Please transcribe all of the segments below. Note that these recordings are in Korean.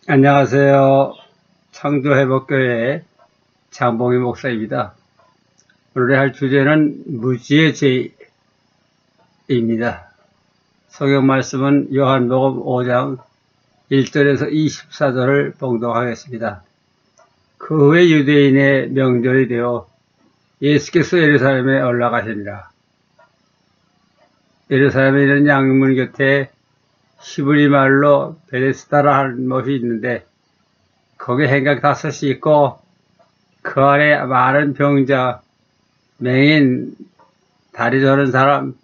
안녕하세요. 창조회복교회 장봉희 목사입니다. 오늘 할 주제는 무지의 죄입니다. 성경 말씀은 요한복음 5장 1절에서 24절을 봉독하겠습니다. 그 후에 유대인의 명절이 되어 예수께서 예루살렘에 올라가시니라. 예루살렘에 있는 양문 곁에 히브리 말로 베데스다라 하는 곳이 있는데 거기 행각 5이 있고 그 안에 많은 병자, 맹인, 다리 저는 사람,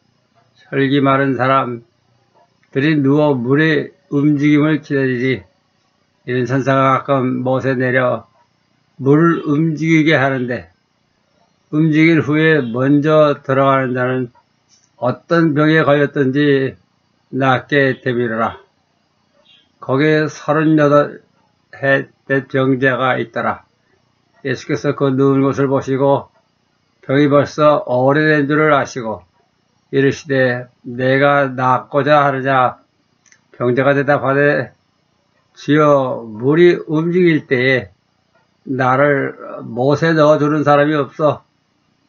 혈기 마른 사람들이 누워 물의 움직임을 기다리니 이런 천사가 가끔 못에 내려 물을 움직이게 하는데 움직인 후에 먼저 들어가는 자는 어떤 병에 걸렸든지 낫게 되밀어라. 거기에 38해 된 병자가 있더라. 예수께서 그 누운 것을 보시고 병이 벌써 오래된 줄을 아시고 이르시되 내가 낫고자 하느냐. 병자가 대답하되 주여 물이 움직일 때에 나를 못에 넣어주는 사람이 없어.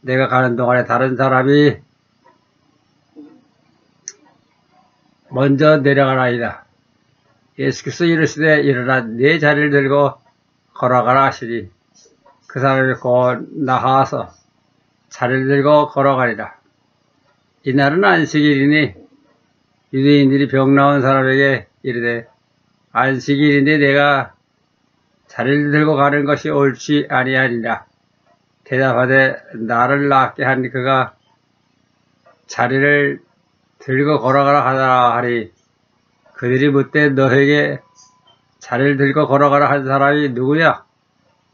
내가 가는 동안에 다른 사람이 먼저 내려가나이다. 예수께서 이르시되 일어나 네 자리를 들고 걸어가라 하시니 그 사람이 곧 나아서 자리를 들고 걸어가리라. 이날은 안식일이니 유대인들이 병 나은 사람에게 이르되 안식일인데 내가 자리를 들고 가는 것이 옳지 아니하니라. 대답하되 나를 낫게 한 그가 자리를 들고 걸어가라 하더라 하리. 그들이 묻되 너에게 자리를 들고 걸어가라 한 사람이 누구냐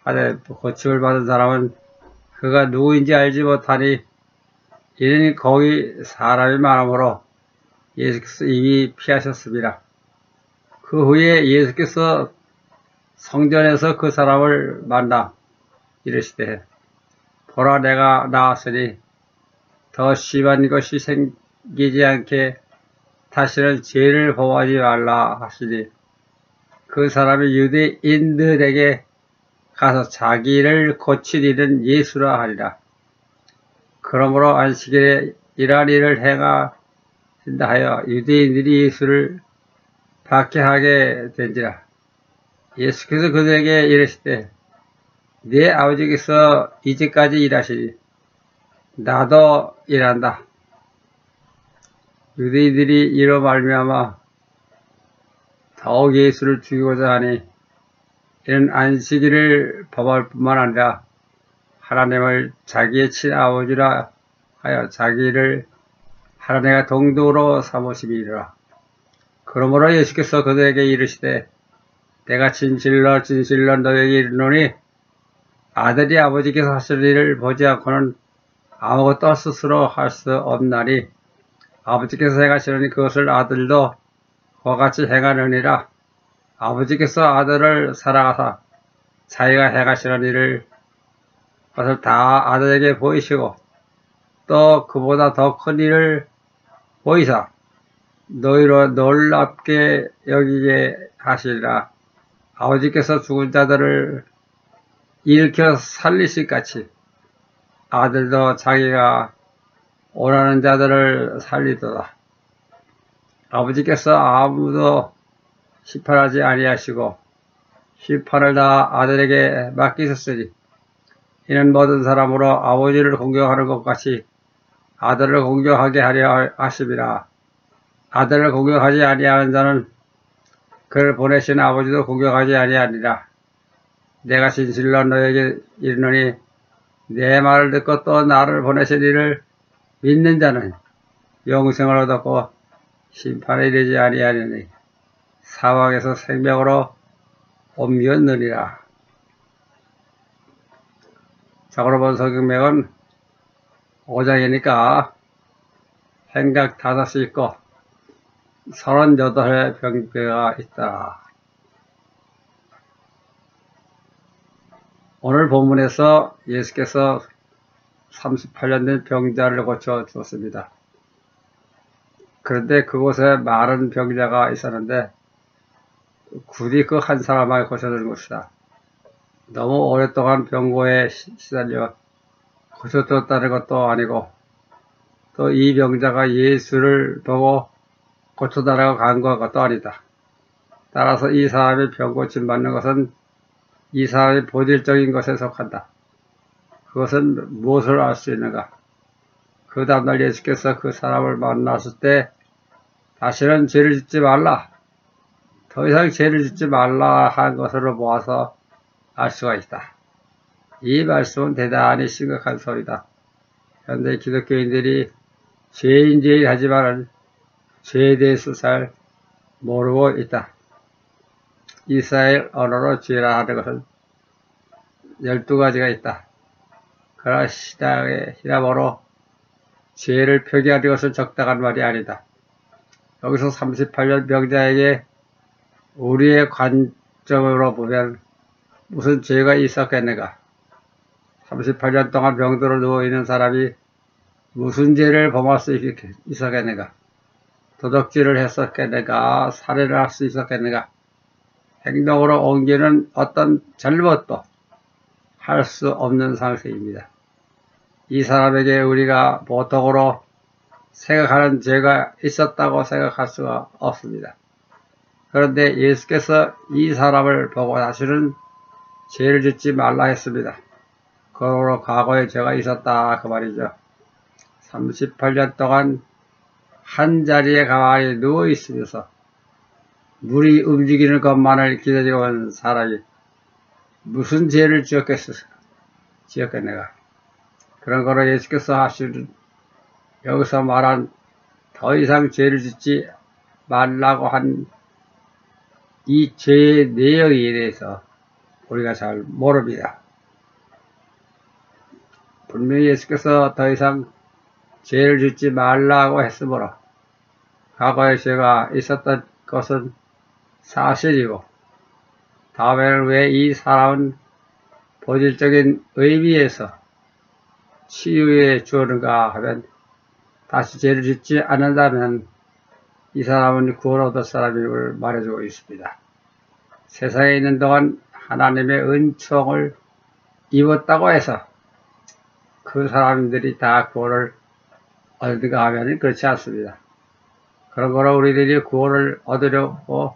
하되 고침을 받은 사람은 그가 누구인지 알지 못하니 이는 거기 사람이 많으므로 예수께서 이미 피하셨습니다. 그 후에 예수께서 성전에서 그 사람을 만나 이르시되 보라 내가 나았으니 더 심한 것이 생기지 않게 다시는 죄를 범하지 말라 하시니 그 사람이 유대인들에게 가서 자기를 고친 이는 예수라 하리라. 그러므로 안식일에 이러한 일을 행하신다 하여 유대인들이 예수를 박해하게 된지라. 예수께서 그들에게 이르시되 네 아버지께서 이제까지 일하시니 나도 일한다. 유대인들이 이로 말미암아 더욱 예수를 죽이고자 하니 이는 안식일을 범할 뿐만 아니라 하나님을 자기의 친아버지라 하여 자기를 하나님과 동등으로 삼으심이니라. 그러므로 예수께서 그들에게 이르시되 내가 진실로 진실로 너에게 이르노니 아들이 아버지께서 하실 일을 보지 않고는 아무것도 스스로 할 수 없나니 아버지께서 행하시려니 그것을 아들도 그와 같이 행하느니라. 아버지께서 아들을 사랑하사 자기가 행하시는 일을 그것을 다 아들에게 보이시고 또 그보다 더 큰 일을 보이사 너희로 놀랍게 여기게 하시리라. 아버지께서 죽은 자들을 일으켜 살리실 같이 아들도 자기가 원하는 자들을 살리도다. 아버지께서 아무도 심판하지 아니하시고 심판을 다 아들에게 맡기셨으니 이는 모든 사람으로 아버지를 공경하는 것 같이 아들을 공경하게 하려 하심이라. 아들을 공경하지 아니하는 자는 그를 보내신 아버지도 공경하지 아니하리라. 내가 진실로 너에게 이르노니 내 말을 듣고 또 나를 보내신 이를 믿는 자는 영생을 얻었고 심판에 이르지 아니하리니 사망에서 생명으로 옮겼느니라. 자, 그러면 성경명은 5장이니까 행각 5이 있고 38의 병자가 있다. 오늘 본문에서 예수께서 38년 된 병자를 고쳐 주었습니다. 그런데 그곳에 많은 병자가 있었는데 굳이 그 한 사람만 고쳐주는 것이다. 너무 오랫동안 병고에 시달려 고쳐줬다는 것도 아니고 또 이 병자가 예수를 보고 고쳐달라고 간구한 것도 아니다. 따라서 이 사람이 병 고침받는 것은 이 사람의 본질적인 것에 속한다. 그것은 무엇을 알 수 있는가? 그 다음날 예수께서 그 사람을 만났을 때 다시는 죄를 짓지 말라, 더 이상 죄를 짓지 말라 한 것으로 모아서 알 수가 있다. 이 말씀은 대단히 심각한 소리다. 현대 기독교인들이 죄인죄인 하지만은 죄에 대해서 잘 모르고 있다. 이스라엘 언어로 죄라 하는 것은 12가지가 있다. 그러나 히라보로 죄를 표기하는 것은 적당한 말이 아니다. 여기서 38년 병자에게 우리의 관점으로 보면 무슨 죄가 있었겠는가? 38년 동안 병들어 누워있는 사람이 무슨 죄를 범할 수 있었겠는가? 도적질을 했었겠는가? 살해를 할 수 있었겠는가? 행동으로 옮기는 어떤 잘못도 할 수 없는 상태입니다. 이 사람에게 우리가 보통으로 생각하는 죄가 있었다고 생각할 수가 없습니다. 그런데 예수께서 이 사람을 보고 다시는 죄를 짓지 말라 했습니다. 그러므로 과거에 죄가 있었다 그 말이죠. 38년 동안 한 자리에 가만히 누워 있으면서 물이 움직이는 것만을 기다리고 온 사람이 무슨 죄를 지었겠는가? 그런 거로 예수께서 하시는 여기서 말한 더 이상 죄를 짓지 말라고 한 이 죄의 내용에 대해서 우리가 잘 모릅니다. 분명히 예수께서 더 이상 죄를 짓지 말라고 했으므로 과거에 죄가 있었던 것은 사실이고 다음에는 왜 이 사람은 본질적인 의미에서 치유해 주었는가 하면 다시 죄를 짓지 않는다면 이 사람은 구원 얻을 사람임을 말해주고 있습니다. 세상에 있는 동안 하나님의 은총을 입었다고 해서 그 사람들이 다 구원을 얻는가 하면 그렇지 않습니다. 그런 거로 우리들이 구원을 얻으려고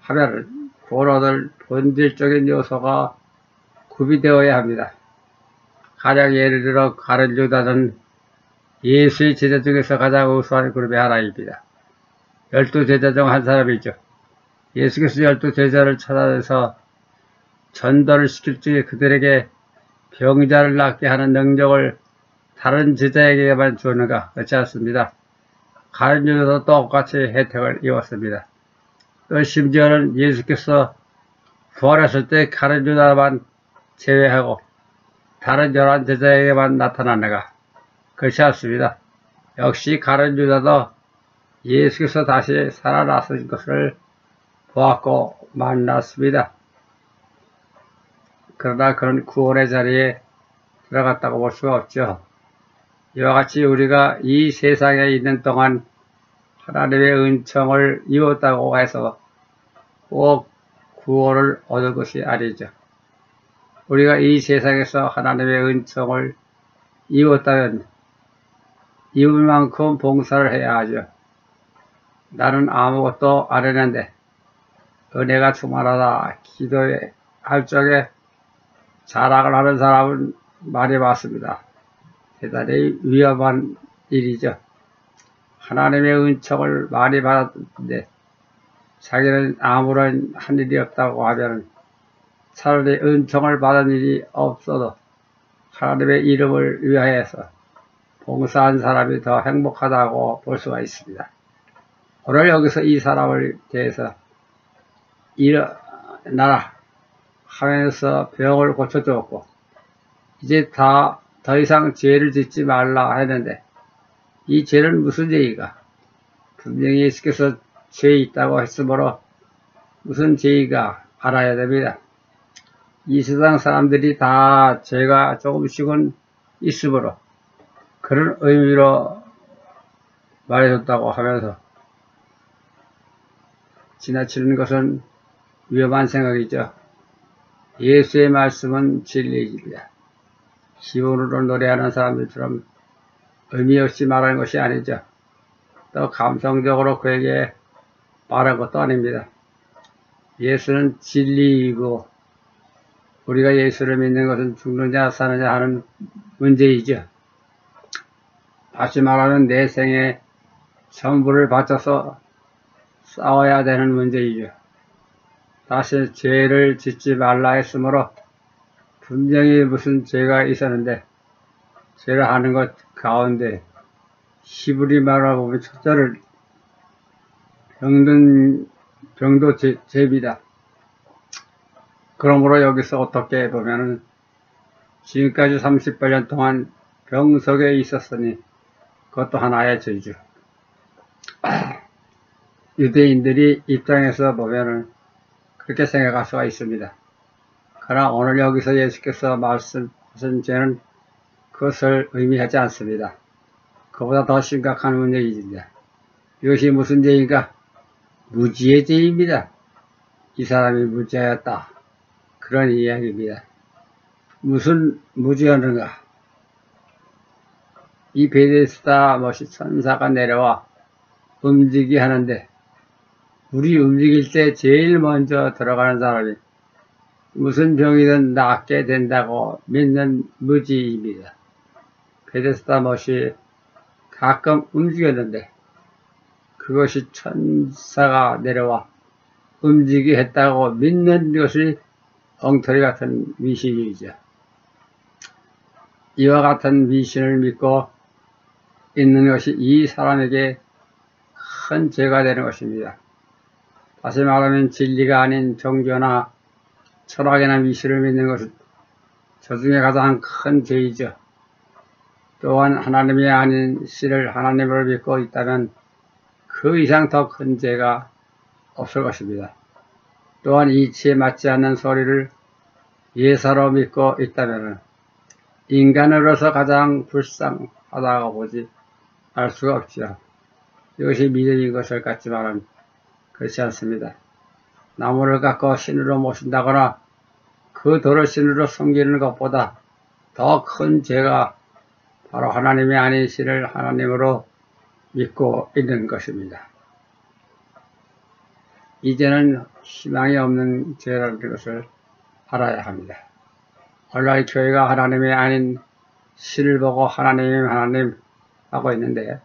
하면 구원 얻을 본질적인 요소가 구비되어야 합니다. 가장 예를 들어 가룟 유다는 예수의 제자 중에서 가장 우수한 그룹의 하나입니다. 12제자 중 한 사람이죠. 예수께서 12제자를 찾아내서 전도를 시킬 적에 그들에게 병자를 낫게 하는 능력을 다른 제자에게만 주었는가? 그렇지 않습니다. 가룟 유다도 똑같이 혜택을 입었습니다. 또 심지어는 예수께서 부활했을 때 가룟 유다만 제외하고 다른 11제자에게만 나타났는가? 그렇지 않습니다. 역시 가룟 유다도 예수께서 다시 살아나신 것을 보았고 만났습니다. 그러나 그런 구원의 자리에 들어갔다고 볼 수가 없죠. 이와 같이 우리가 이 세상에 있는 동안 하나님의 은총을 입었다고 해서 꼭 구원을 얻을 것이 아니죠. 우리가 이 세상에서 하나님의 은총을 입었다면 입을 만큼 봉사를 해야 하죠. 나는 아무것도 안 했는데 은혜가 충만하다 기도할 적에 자랑을 하는 사람은 많이 봤습니다. 대단히 위험한 일이죠. 하나님의 은총을 많이 받았는데 자기는 아무런 한 일이 없다고 하면 차라리 은총을 받은 일이 없어도 하나님의 이름을 위하여서 봉사한 사람이 더 행복하다고 볼 수가 있습니다. 오늘 여기서 이 사람을 대해서 일어나라 하면서 병을 고쳐주었고 이제 더 이상 죄를 짓지 말라 했는데 이 죄는 무슨 죄이가? 분명히 예수께서 죄 있다고 했으므로 무슨 죄이가 알아야 됩니다. 이 세상 사람들이 다 죄가 조금씩은 있으므로 그런 의미로 말해줬다고 하면서 지나치는 것은 위험한 생각이죠. 예수의 말씀은 진리입니다. 기본으로 노래하는 사람들처럼 의미 없이 말하는 것이 아니죠. 또 감성적으로 그에게 말한 것도 아닙니다. 예수는 진리이고 우리가 예수를 믿는 것은 죽느냐 사느냐 하는 문제이죠. 다시 말하면 내 생에 전부를 바쳐서 싸워야 되는 문제이죠. 다시 죄를 짓지 말라 했으므로 분명히 무슨 죄가 있었는데 죄를 하는 것 가운데 히브리 말을 보면 첫째를 병도 죄입니다. 그러므로 여기서 어떻게 보면은 지금까지 38년 동안 병석에 있었으니 그것도 하나의 죄죠. 유대인들이 입장에서 보면은 그렇게 생각할 수가 있습니다. 그러나 오늘 여기서 예수께서 말씀하신 죄는 그것을 의미하지 않습니다. 그보다 더 심각한 문제입니다. 이것이 무슨 죄인가? 무지의 죄입니다. 이 사람이 무지하였다. 그런 이야기입니다. 무슨 무지였는가? 이 베데스다 못이 천사가 내려와 움직이게 하는데 우리 움직일 때 제일 먼저 들어가는 사람이 무슨 병이든 낫게 된다고 믿는 무지입니다. 베데스다 못이 가끔 움직였는데 그것이 천사가 내려와 움직이게 했다고 믿는 것이 엉터리 같은 미신이죠. 이와 같은 미신을 믿고 있는 것이 이 사람에게 큰 죄가 되는 것입니다. 다시 말하면 진리가 아닌 종교나 철학이나 미신을 믿는 것은 저 중에 가장 큰 죄이죠. 또한 하나님이 아닌 신을 하나님으로 믿고 있다면 그 이상 더 큰 죄가 없을 것입니다. 또한 이치에 맞지 않는 소리를 예사로 믿고 있다면 인간으로서 가장 불쌍하다고 보지 알 수가 없지요. 이것이 믿음인 것을 같지만 그렇지 않습니다. 나무를 깎고 신으로 모신다거나 그 돌을 신으로 섬기는 것보다 더 큰 죄가 바로 하나님이 아닌 신을 하나님으로 믿고 있는 것입니다. 이제는 희망이 없는 죄라는 것을 알아야 합니다. 오늘날 교회가 하나님이 아닌 신을 보고 하나님 하고 있는데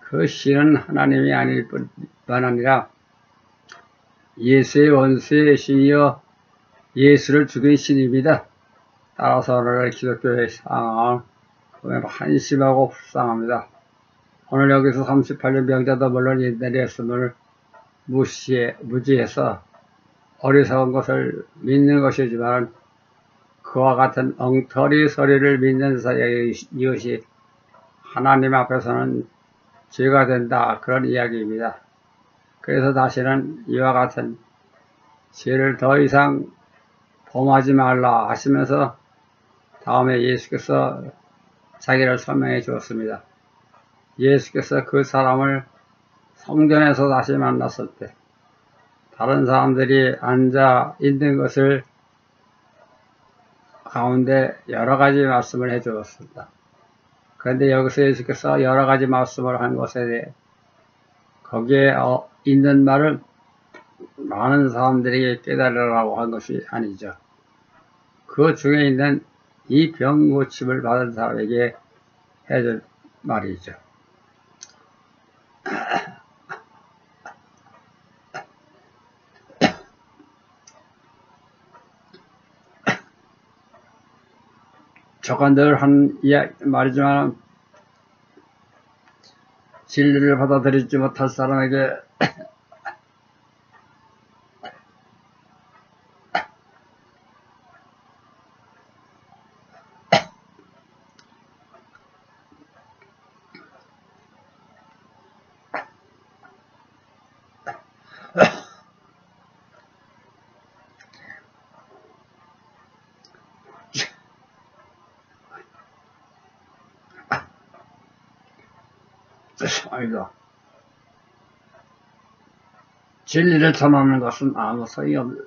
그 신은 하나님이 아닐 뿐만 아니라 예수의 원수의 신이여 예수를 죽인 신입니다. 따라서 오늘 기독교의 상황을 보면 한심하고 불쌍합니다. 오늘 여기서 38년 병자도 물론 옛날에 했음을 무지해서 어리석은 것을 믿는 것이지만 그와 같은 엉터리 소리를 믿는 사이에 이것이 하나님 앞에서는 죄가 된다. 그런 이야기입니다. 그래서 다시는 이와 같은 죄를 더 이상 범하지 말라 하시면서 다음에 예수께서 자기를 설명해 주었습니다. 예수께서 그 사람을 성전에서 다시 만났을 때 다른 사람들이 앉아 있는 것을 가운데 여러 가지 말씀을 해 주었습니다. 그런데 여기서 예수께서 여러 가지 말씀을 한 것에 대해 거기에 있는 말을 많은 사람들에게 깨달으라고 한 것이 아니죠. 그 중에 있는 이 병 고침을 받은 사람에게 해줄 말이죠. 저가 늘 한 말이지만 진리를 받아들이지 못할 사람에게 아니다. 진리를 전하는 것은 아무 소용이 없는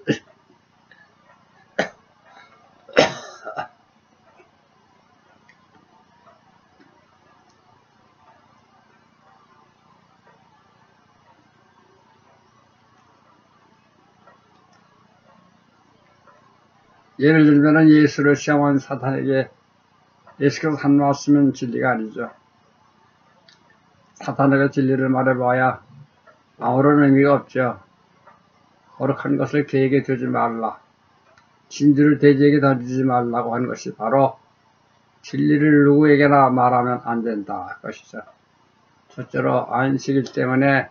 예를 들면 예수를 시험한 사탄에게 예수께서 한 말씀은 진리가 아니죠. 사탄에게 진리를 말해봐야 아무런 의미가 없죠. 거룩한 것을 그에게 두지 말라. 진주를 돼지에게 던지지 말라고 한 것이 바로 진리를 누구에게나 말하면 안 된다 것이죠. 첫째로 안식일 때문에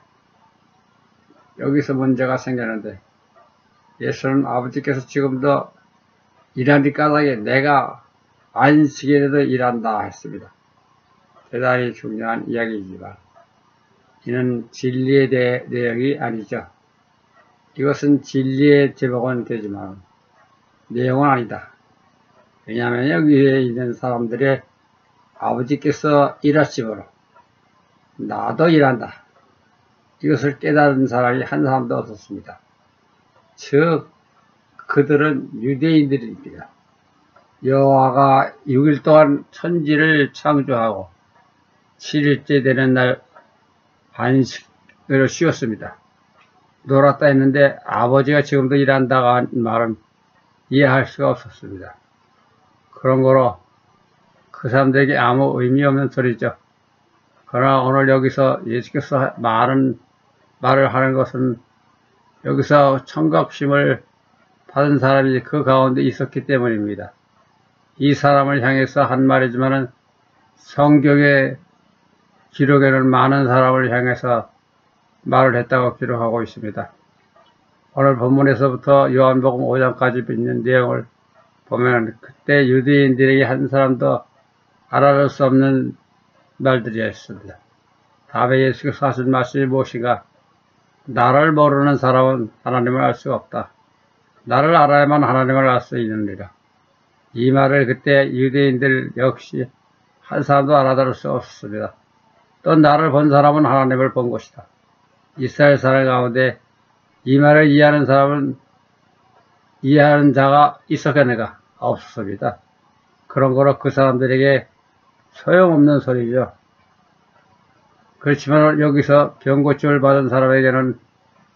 여기서 문제가 생기는데 예수는 아버지께서 지금도 일하니 까닭에 내가 안식일에도 일한다 했습니다. 대단히 중요한 이야기이지만 이는 진리에 대한 내용이 아니죠. 이것은 진리의 제목은 되지만 내용은 아니다. 왜냐하면 여기에 있는 사람들의 아버지께서 일하심으로 나도 일한다. 이것을 깨달은 사람이 한 사람도 없었습니다. 즉 그들은 유대인들입니다. 여호와가 6일 동안 천지를 창조하고 7일째 되는 날 안식으로 쉬었습니다. 놀았다 했는데 아버지가 지금도 일한다고 한 말은 이해할 수가 없었습니다. 그런 거로 그 사람들에게 아무 의미 없는 소리죠. 그러나 오늘 여기서 예수께서 말을 하는 것은 여기서 청각심을 받은 사람이 그 가운데 있었기 때문입니다. 이 사람을 향해서 한 말이지만은 성경의 기록에는 많은 사람을 향해서 말을 했다고 기록하고 있습니다. 오늘 본문에서부터 요한복음 5장까지 있는 내용을 보면 그때 유대인들에게 한 사람도 알아볼 수 없는 말들이었습니다. 다음에 예수께서 하신 말씀이 무엇인가? 나를 모르는 사람은 하나님을 알 수가 없다. 나를 알아야만 하나님을 알 수 있느니라. 이 말을 그때 유대인들 역시 한 사람도 알아들을 수 없었습니다. 또 나를 본 사람은 하나님을 본 것이다. 이스라엘 사람 가운데 이 말을 이해하는 자가 있었겠는가? 없었습니다. 그런 거로 그 사람들에게 소용없는 소리죠. 그렇지만 여기서 병고침을 받은 사람에게는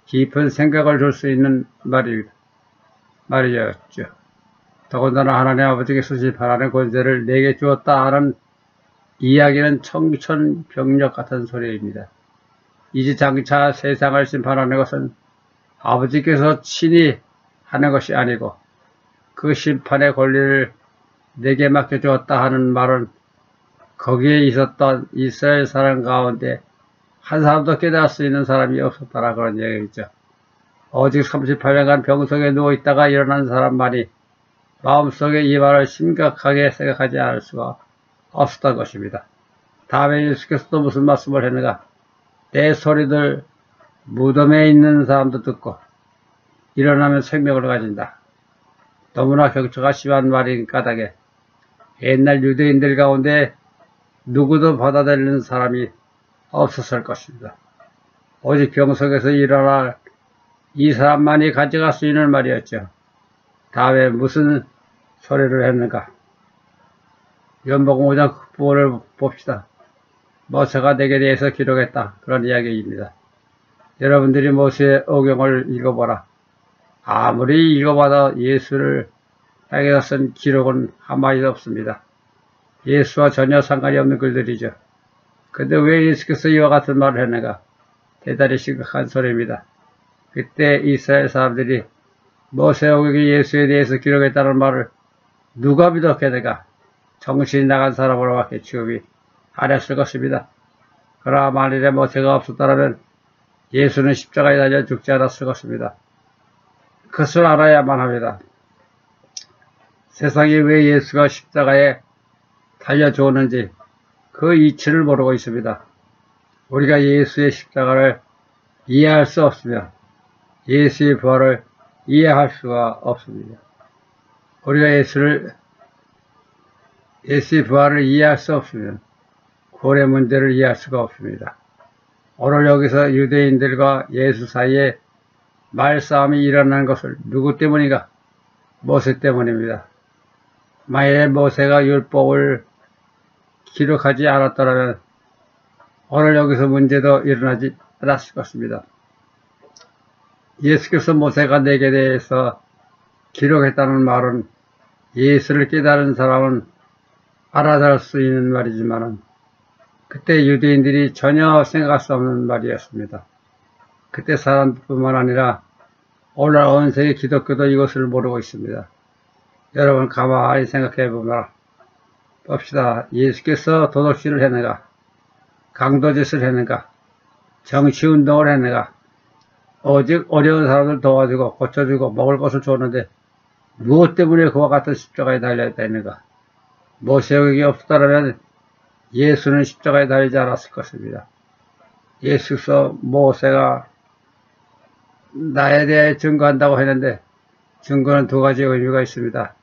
깊은 생각을 줄 수 있는 말이었죠. 더군다나 하나님 아버지께서 심판하는 권세를 내게 주었다 하는 이야기는 청천벽력 같은 소리입니다. 이제 장차 세상을 심판하는 것은 아버지께서 친히 하는 것이 아니고 그 심판의 권리를 내게 맡겨주었다 하는 말은 거기에 있었던 이스라엘 사람 가운데 한 사람도 깨달을 수 있는 사람이 없었다라 그런 얘기죠. 오직 38년간 병석에 누워있다가 일어난 사람만이 마음속에 이 말을 심각하게 생각하지 않을 수가 없었던 것입니다. 다음에 예수께서 또 무슨 말씀을 했는가? 내 소리들 무덤에 있는 사람도 듣고 일어나면 생명을 가진다. 너무나 격조가 심한 말인 까닭에 옛날 유대인들 가운데 누구도 받아들이는 사람이 없었을 것입니다. 오직 병석에서 일어날 이 사람만이 가져갈 수 있는 말이었죠. 다음에 무슨 소리를 했는가? 요한복음 5장 부호를 봅시다. 모세가 내게 대해서 기록했다. 그런 이야기입니다. 여러분들이 모세의 오경을 읽어보라. 아무리 읽어봐도 예수를 향해서 쓴 기록은 한마디도 없습니다. 예수와 전혀 상관이 없는 글들이죠. 근데 왜 예수께서 이와 같은 말을 했는가? 대단히 심각한 소리입니다. 그때 이스라엘 사람들이 모세 오경이 예수에 대해서 기록했다는 말을 누가 믿었겠는가? 정신이 나간 사람으로밖에 취급이 안 했을 것입니다. 그러나 만일에 모세가 없었다면 예수는 십자가에 달려 죽지 않았을 것입니다. 그것을 알아야만 합니다. 세상에 왜 예수가 십자가에 달려 죽었는지 그 이치를 모르고 있습니다. 우리가 예수의 십자가를 이해할 수 없으며 예수의 부활을 이해할 수가 없습니다. 우리가 예수의 부활을 이해할 수 없으면 구원의 문제를 이해할 수가 없습니다. 오늘 여기서 유대인들과 예수 사이에 말싸움이 일어나는 것을 누구 때문인가? 모세 때문입니다. 만일에 모세가 율법을 기록하지 않았더라면 오늘 여기서 문제도 일어나지 않았을 것입니다. 예수께서 모세가 내게 대해서 기록했다는 말은 예수를 깨달은 사람은 알아들 수 있는 말이지만 그때 유대인들이 전혀 생각할 수 없는 말이었습니다. 그때 사람뿐만 아니라 오늘 온 세계 기독교도 이것을 모르고 있습니다. 여러분 가만히 생각해 보면 봅시다. 예수께서 도덕질을 했는가? 강도짓을 했는가? 정치운동을 했는가? 오직 어려운 사람들 도와주고 고쳐주고 먹을 것을 줬는데 무엇 때문에 그와 같은 십자가에 달려있다 했는가? 모세에게 없었다면 예수는 십자가에 달리지 않았을 것입니다. 예수께서 모세가 나에 대해 증거한다고 했는데 증거는 두 가지 의미가 있습니다.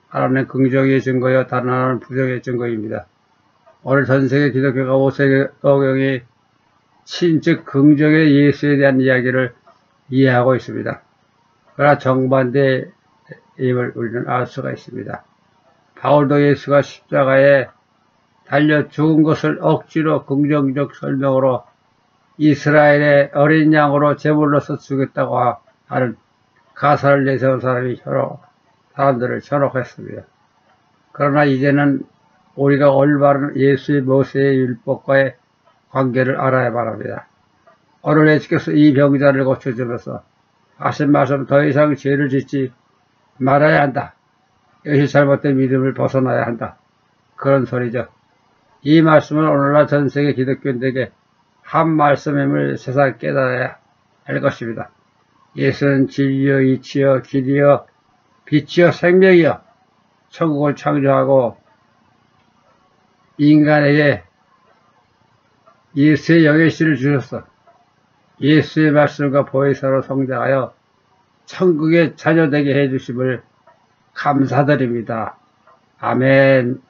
하나는 긍정의 증거요, 다른 하나는 부정의 증거입니다. 오늘 전세계 기독교가 모세오경이 친즉 긍정의 예수에 대한 이야기를 이해하고 있습니다. 그러나 정반대임을 우리는 알 수가 있습니다. 바울도 예수가 십자가에 달려 죽은 것을 억지로 긍정적 설명으로 이스라엘의 어린 양으로 제물로서 죽였다고 하는 가사를 내세운 사람들을 현혹했습니다. 그러나 이제는 우리가 올바른 예수의 모세의 율법과의 관계를 알아야 바랍니다. 오늘 예수께서 이 병자를 고쳐주면서 하신 말씀 더 이상 죄를 짓지 말아야 한다. 이것이 잘못된 믿음을 벗어나야 한다. 그런 소리죠. 이 말씀은 오늘날 전세계 기독교인들에게 한 말씀임을 세상 깨달아야 할 것입니다. 예수는 진리여 이치여 길이여 빛이여 생명이여 천국을 창조하고 인간에게 예수의 영예시를 주셨어. 예수의 말씀과 보혜사로 성장하여 천국의 자녀되게 해주심을 감사드립니다. 아멘.